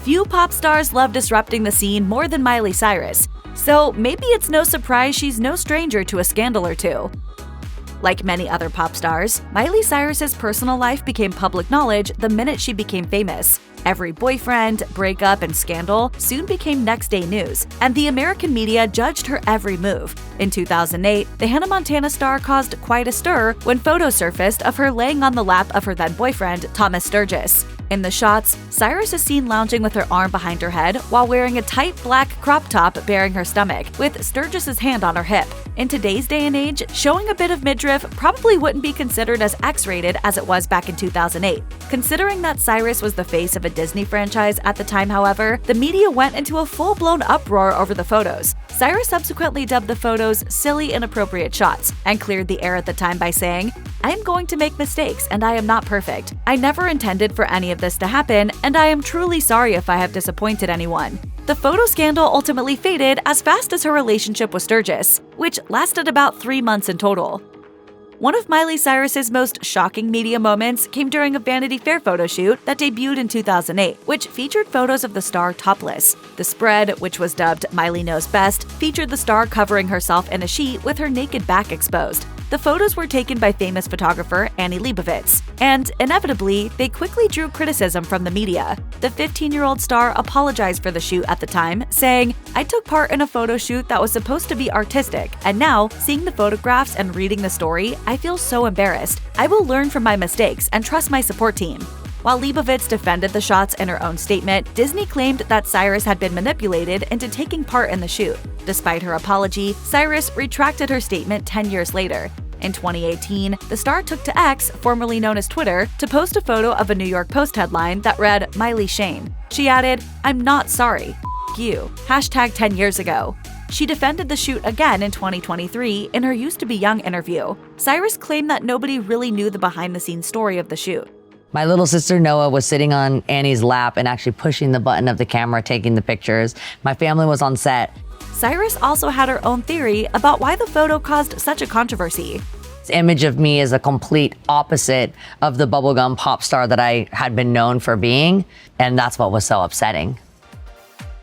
Few pop stars love disrupting the scene more than Miley Cyrus, so maybe it's no surprise she's no stranger to a scandal or two. Like many other pop stars, Miley Cyrus's personal life became public knowledge the minute she became famous. Every boyfriend, breakup, and scandal soon became next-day news, and the American media judged her every move. In 2008, the Hannah Montana star caused quite a stir when photos surfaced of her laying on the lap of her then-boyfriend, Thomas Sturgis. In the shots, Cyrus is seen lounging with her arm behind her head while wearing a tight black crop top bearing her stomach, with Sturgis's hand on her hip. In today's day and age, showing a bit of midriff probably wouldn't be considered as X-rated as it was back in 2008. Considering that Cyrus was the face of a Disney franchise at the time, however, the media went into a full-blown uproar over the photos. Cyrus subsequently dubbed the photos silly, inappropriate shots and cleared the air at the time by saying, "I am going to make mistakes and I am not perfect. I never intended for any of this to happen, and I am truly sorry if I have disappointed anyone." The photo scandal ultimately faded as fast as her relationship with Sturgis, which lasted about 3 months in total. One of Miley Cyrus's most shocking media moments came during a Vanity Fair photo shoot that debuted in 2008, which featured photos of the star topless. The spread, which was dubbed Miley Knows Best, featured the star covering herself in a sheet with her naked back exposed. The photos were taken by famous photographer Annie Leibovitz, and inevitably, they quickly drew criticism from the media. The 15-year-old star apologized for the shoot at the time, saying, "I took part in a photo shoot that was supposed to be artistic, and now, seeing the photographs and reading the story, I feel so embarrassed. I will learn from my mistakes and trust my support team." While Leibovitz defended the shots in her own statement, Disney claimed that Cyrus had been manipulated into taking part in the shoot. Despite her apology, Cyrus retracted her statement 10 years later. In 2018, the star took to X, formerly known as Twitter, to post a photo of a New York Post headline that read, "Miley Shane." She added, "I'm not sorry. You. Hashtag 10 years ago." She defended the shoot again in 2023 in her Used to Be Young interview. Cyrus claimed that nobody really knew the behind-the-scenes story of the shoot. My little sister Noah was sitting on Annie's lap and actually pushing the button of the camera, taking the pictures. My family was on set. Cyrus also had her own theory about why the photo caused such a controversy. This image of me is a complete opposite of the bubblegum pop star that I had been known for being, and that's what was so upsetting.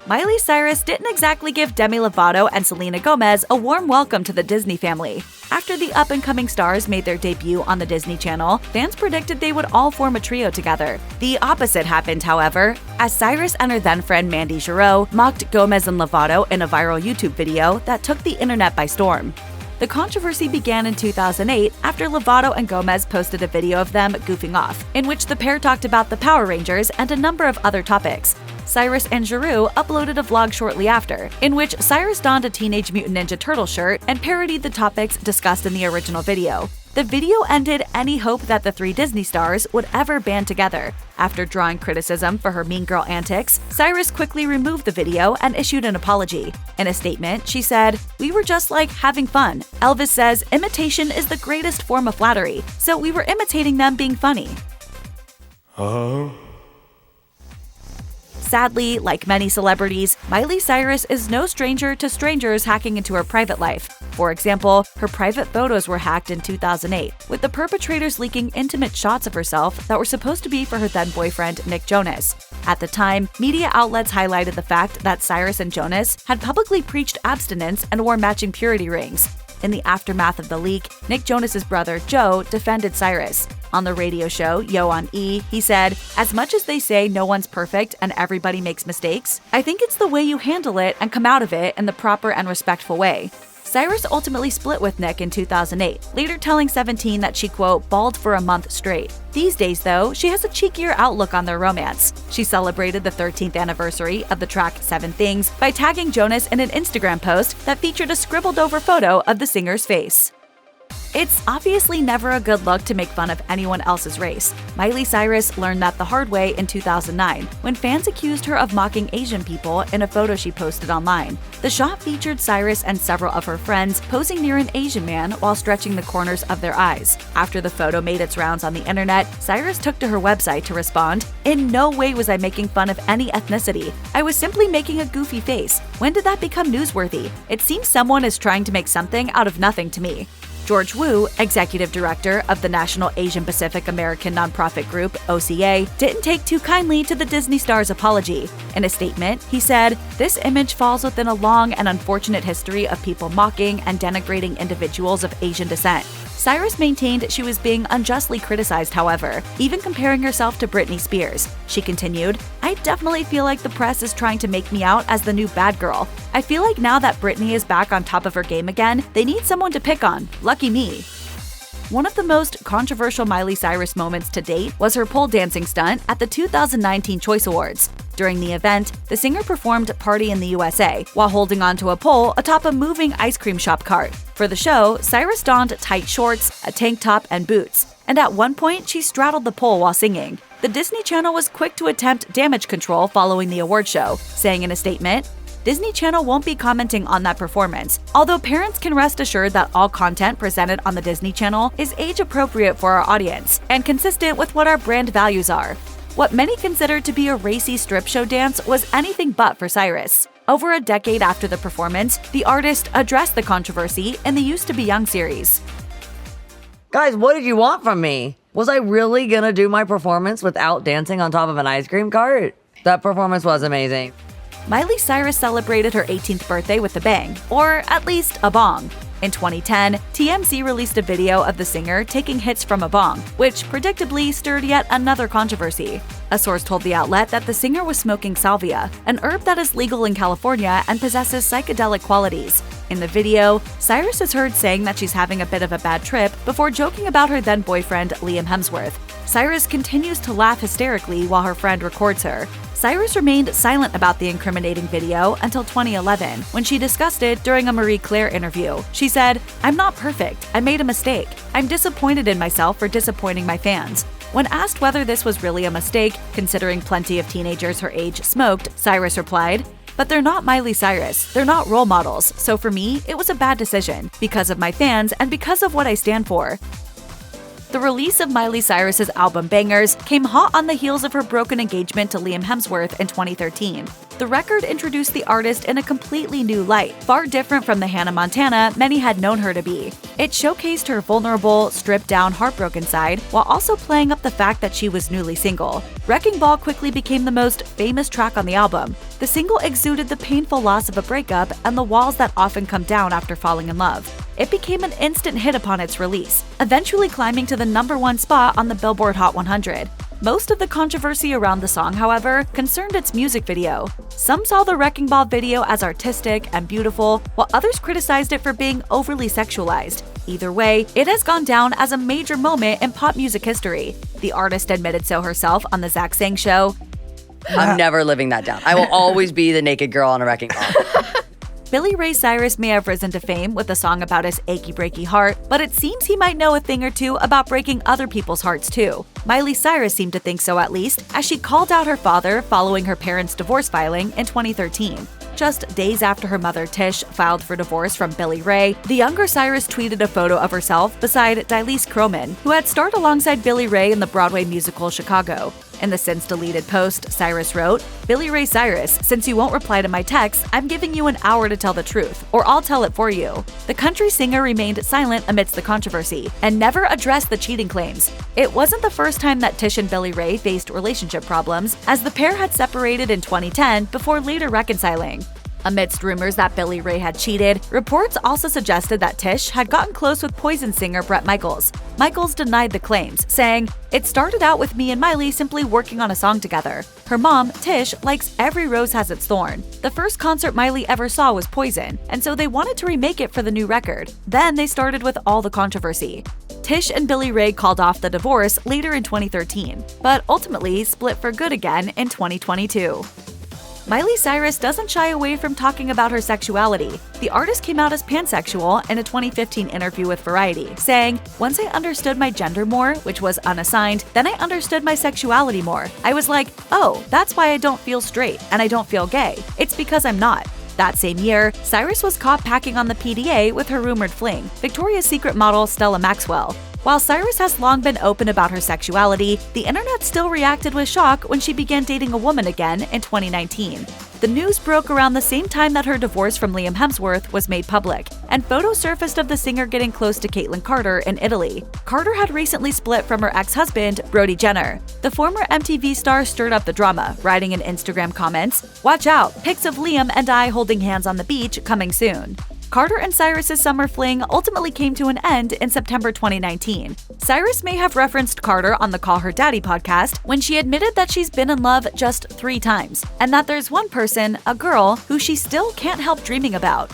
Miley Cyrus didn't exactly give Demi Lovato and Selena Gomez a warm welcome to the Disney family. After the up-and-coming stars made their debut on the Disney Channel, fans predicted they would all form a trio together. The opposite happened, however, as Cyrus and her then-friend Mandy Giroux mocked Gomez and Lovato in a viral YouTube video that took the internet by storm. The controversy began in 2008 after Lovato and Gomez posted a video of them goofing off, in which the pair talked about the Power Rangers and a number of other topics. Cyrus and Giroux uploaded a vlog shortly after, in which Cyrus donned a Teenage Mutant Ninja Turtle shirt and parodied the topics discussed in the original video. The video ended any hope that the three Disney stars would ever band together. After drawing criticism for her mean girl antics, Cyrus quickly removed the video and issued an apology. In a statement, she said, "We were just like having fun. Elvis says imitation is the greatest form of flattery, so we were imitating them being funny." Sadly, like many celebrities, Miley Cyrus is no stranger to strangers hacking into her private life. For example, her private photos were hacked in 2008, with the perpetrators leaking intimate shots of herself that were supposed to be for her then-boyfriend Nick Jonas. At the time, media outlets highlighted the fact that Cyrus and Jonas had publicly preached abstinence and wore matching purity rings. In the aftermath of the leak, Nick Jonas's brother, Joe, defended Cyrus. On the radio show Yo on E, he said, "As much as they say no one's perfect and everybody makes mistakes, I think it's the way you handle it and come out of it in the proper and respectful way." Cyrus ultimately split with Nick in 2008, later telling 17 that she, quote, "bawled for a month straight." These days, though, she has a cheekier outlook on their romance. She celebrated the 13th anniversary of the track 7 Things by tagging Jonas in an Instagram post that featured a scribbled-over photo of the singer's face. It's obviously never a good look to make fun of anyone else's race. Miley Cyrus learned that the hard way in 2009, when fans accused her of mocking Asian people in a photo she posted online. The shot featured Cyrus and several of her friends posing near an Asian man while stretching the corners of their eyes. After the photo made its rounds on the internet, Cyrus took to her website to respond, "In no way was I making fun of any ethnicity. I was simply making a goofy face. When did that become newsworthy? It seems someone is trying to make something out of nothing to me." George Wu, executive director of the National Asian Pacific American nonprofit group, OCA, didn't take too kindly to the Disney star's apology. In a statement, he said, "This image falls within a long and unfortunate history of people mocking and denigrating individuals of Asian descent." Cyrus maintained she was being unjustly criticized, however, even comparing herself to Britney Spears. She continued, "I definitely feel like the press is trying to make me out as the new bad girl. I feel like now that Britney is back on top of her game again, they need someone to pick on. Lucky me." One of the most controversial Miley Cyrus moments to date was her pole dancing stunt at the 2019 Choice Awards. During the event, the singer performed Party in the USA while holding onto a pole atop a moving ice cream shop cart. For the show, Cyrus donned tight shorts, a tank top, and boots, and at one point she straddled the pole while singing. The Disney Channel was quick to attempt damage control following the award show, saying in a statement, "Disney Channel won't be commenting on that performance, although parents can rest assured that all content presented on the Disney Channel is age-appropriate for our audience and consistent with what our brand values are." What many considered to be a racy strip show dance was anything but for Cyrus. Over a decade after the performance, the artist addressed the controversy in the Used to Be Young series. Guys, what did you want from me? Was I really gonna do my performance without dancing on top of an ice cream cart? That performance was amazing. Miley Cyrus celebrated her 18th birthday with a bang, or at least a bong. In 2010, TMZ released a video of the singer taking hits from a bong, which predictably stirred yet another controversy. A source told the outlet that the singer was smoking salvia, an herb that is legal in California and possesses psychedelic qualities. In the video, Cyrus is heard saying that she's having a bit of a bad trip before joking about her then-boyfriend Liam Hemsworth. Cyrus continues to laugh hysterically while her friend records her. Cyrus remained silent about the incriminating video until 2011, when she discussed it during a Marie Claire interview. She said, "I'm not perfect. I made a mistake. I'm disappointed in myself for disappointing my fans." When asked whether this was really a mistake, considering plenty of teenagers her age smoked, Cyrus replied, "But they're not Miley Cyrus. They're not role models. So for me, it was a bad decision, because of my fans and because of what I stand for." The release of Miley Cyrus's album Bangers came hot on the heels of her broken engagement to Liam Hemsworth in 2013. The record introduced the artist in a completely new light, far different from the Hannah Montana many had known her to be. It showcased her vulnerable, stripped-down, heartbroken side, while also playing up the fact that she was newly single. Wrecking Ball quickly became the most famous track on the album. The single exuded the painful loss of a breakup and the walls that often come down after falling in love. It became an instant hit upon its release, eventually climbing to the #1 spot on the Billboard Hot 100. Most of the controversy around the song, however, concerned its music video. Some saw the Wrecking Ball video as artistic and beautiful, while others criticized it for being overly sexualized. Either way, it has gone down as a major moment in pop music history. The artist admitted so herself on The Zach Sang Show. I'm never living that down. I will always be the naked girl on a wrecking ball. Billy Ray Cyrus may have risen to fame with a song about his achy breaky heart, but it seems he might know a thing or two about breaking other people's hearts too. Miley Cyrus seemed to think so at least, as she called out her father following her parents' divorce filing in 2013. Just days after her mother Tish filed for divorce from Billy Ray, the younger Cyrus tweeted a photo of herself beside Dilys Croman, who had starred alongside Billy Ray in the Broadway musical Chicago. In the since-deleted post, Cyrus wrote, "Billy Ray Cyrus, since you won't reply to my texts, I'm giving you an hour to tell the truth, or I'll tell it for you." The country singer remained silent amidst the controversy and never addressed the cheating claims. It wasn't the first time that Tish and Billy Ray faced relationship problems, as the pair had separated in 2010 before later reconciling. Amidst rumors that Billy Ray had cheated, reports also suggested that Tish had gotten close with Poison singer Bret Michaels. Michaels denied the claims, saying, "It started out with me and Miley simply working on a song together. Her mom, Tish, likes Every Rose Has Its Thorn. The first concert Miley ever saw was Poison, and so they wanted to remake it for the new record. Then they started with all the controversy." Tish and Billy Ray called off the divorce later in 2013, but ultimately split for good again in 2022. Miley Cyrus doesn't shy away from talking about her sexuality. The artist came out as pansexual in a 2015 interview with Variety, saying, "Once I understood my gender more, which was unassigned, then I understood my sexuality more. I was like, oh, that's why I don't feel straight and I don't feel gay. It's because I'm not." That same year, Cyrus was caught packing on the PDA with her rumored fling, Victoria's Secret model Stella Maxwell. While Cyrus has long been open about her sexuality, the internet still reacted with shock when she began dating a woman again in 2019. The news broke around the same time that her divorce from Liam Hemsworth was made public, and photos surfaced of the singer getting close to Kaitlynn Carter in Italy. Carter had recently split from her ex-husband, Brody Jenner. The former MTV star stirred up the drama, writing in Instagram comments, "Watch out, pics of Liam and I holding hands on the beach coming soon." Carter and Cyrus's summer fling ultimately came to an end in September 2019. Cyrus may have referenced Carter on the Call Her Daddy podcast when she admitted that she's been in love just 3 times, and that there's one person, a girl, who she still can't help dreaming about.